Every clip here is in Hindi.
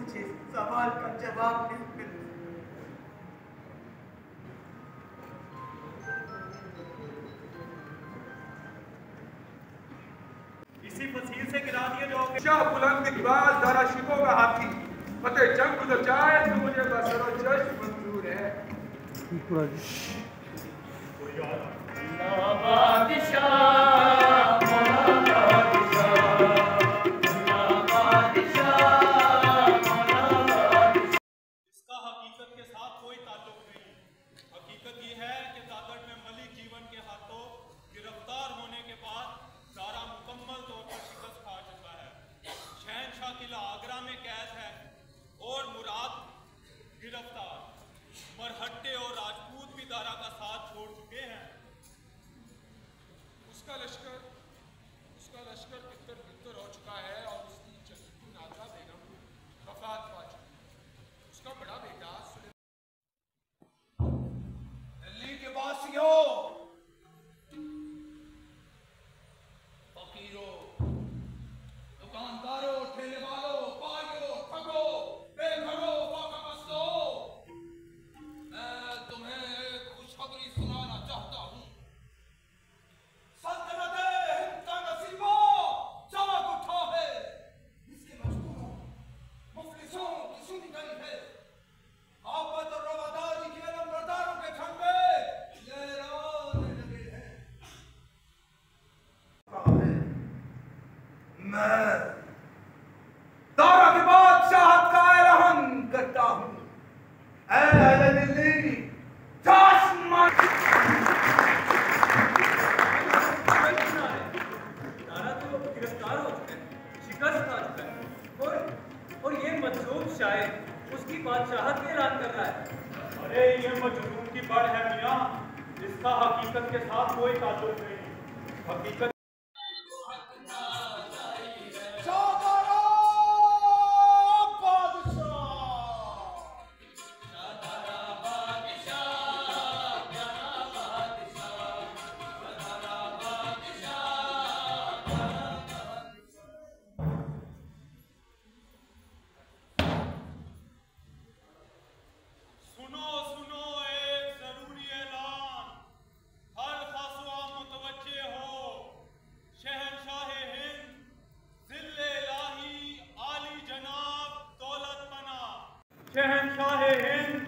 मुझे सवाल का जवाब नहीं मिलता। इसी फसील से गिरा दिए जाओगे। शाह बुलंद इकबाल दारा शिकों का हाथी फतेह जंग गुजर जाए तो मुझे बसरो जश्न मंजूर है। इसका हकीकत के साथ कोई ताल्लुक नहीं। हकीकत ये है कि दादर में मलिक जीवन के हाथों गिरफ्तार होने के बाद दारा मुकम्मल तौर पर शिकस्त खा चुका है। शहनशाह किला आगरा में कैद है और मुराद गिरफ्तार। मरहट्टे और राजपूत भी दारा का साथ छोड़ चुके हैं। उसका लश्कर बितर बितर हो चुका है और उसकी चचेरी नाज़ा बेगम वफात पा चुकी है। उसका बड़ा बेटा दिल्ली के वासियों, फकीरों, दुकानदारों, ठेले वालों, भाइयों, ठगों, बेघरों, फाकापरस्तों, मैं तुम्हें एक खुशखबरी सुनाना चाहता हूँ। सल्तनत हिंद का नसीबा चमक उठा है। इसके मजदूरों, मुफलिसों की सुनी गई है। आफत और रवादारी के अलमबरदारों के झंडे लहराने लगे हैं। मैं दारा के बादशाहत का ऐलान करता हूँ। ऐ अहले दिल्ली, दारा तो गिरफ्तार हो चुका है, शिकस्त खा चुका है और ये मजलूम शायर उसकी बादशाहत का ऐलान कर रहा है। अरे ये मजलूम की बड़ है मियाँ, इसका हकीकत के साथ कोई ताल्लुक नहीं। हकीकत शहनशाह हिंद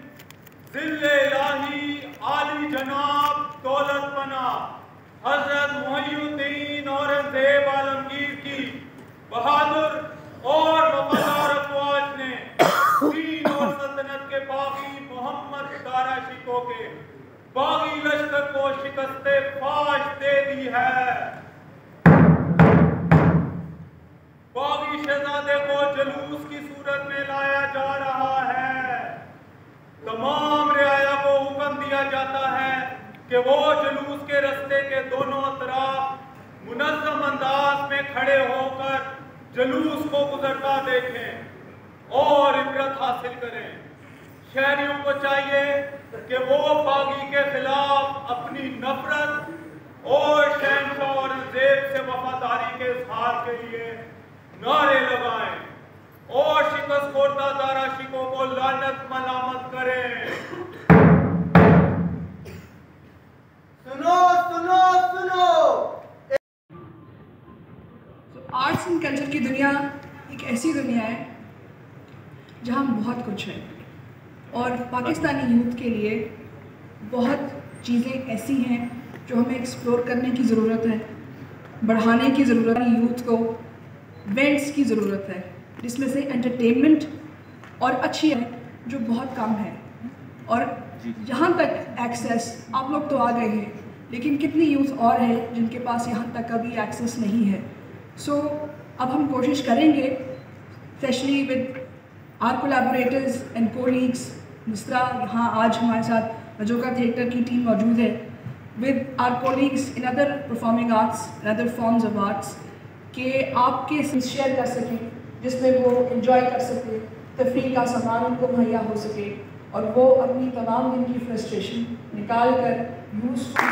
ज़िल्ले इलाही आली जनाब दौलत पना हजरत मुहियुद्दीन औरंगजेब आलमगीर की बहादुर और वफादार अफवाज ने दीन और सल्तनत के बागी मोहम्मद दारा शिकों के बागी लश्कर को शिकस्ते फाश दे दी है। बागी शहजादे को जुलूस की सूरत में लाया जा रहा है। तमाम रियाया को हुक्म दिया जाता है कि वो जुलूस के रास्ते के दोनों तरफ मुनज़्ज़म अंदाज में खड़े होकर जुलूस को गुजरता देखें और इबरत हासिल करें। शहरियों को चाहिए कि वो बागी के खिलाफ अपनी नफरत और शहनशाह औरंगजेब से वफादारी के इज़हार के लिए नारे लगाएं और शिकस्त खोरदा दारा शिकों को लानत मलामत करें। सुनो सुनो सुनो। आर्ट्स एंड कल्चर की दुनिया एक ऐसी दुनिया है जहाँ बहुत कुछ है और पाकिस्तानी यूथ के लिए बहुत चीज़ें ऐसी हैं जो हमें एक्सप्लोर करने की ज़रूरत है, बढ़ाने की ज़रूरत है। यूथ को इवेंट्स की ज़रूरत है जिसमें से एंटरटेनमेंट और अच्छी है जो बहुत कम है। और यहाँ तक एक्सेस आप लोग तो आ गए हैं, लेकिन कितनी यूथ और है जिनके पास यहाँ तक कभी एक्सेस नहीं है। सो अब हम कोशिश करेंगे, specially with our collaborators and colleagues, जिस तरह यहाँ आज हमारे साथ मजोका थिएटर की टीम मौजूद है, with our colleagues in other performing arts and other forms of arts, कि आपके शेयर कर सकें जिसमें वो एंजॉय कर सकें, तफरीह का सामान उनको मुहैया हो सके और वो अपनी तमाम दिन की फ्रस्ट्रेशन निकाल कर यूज़फुल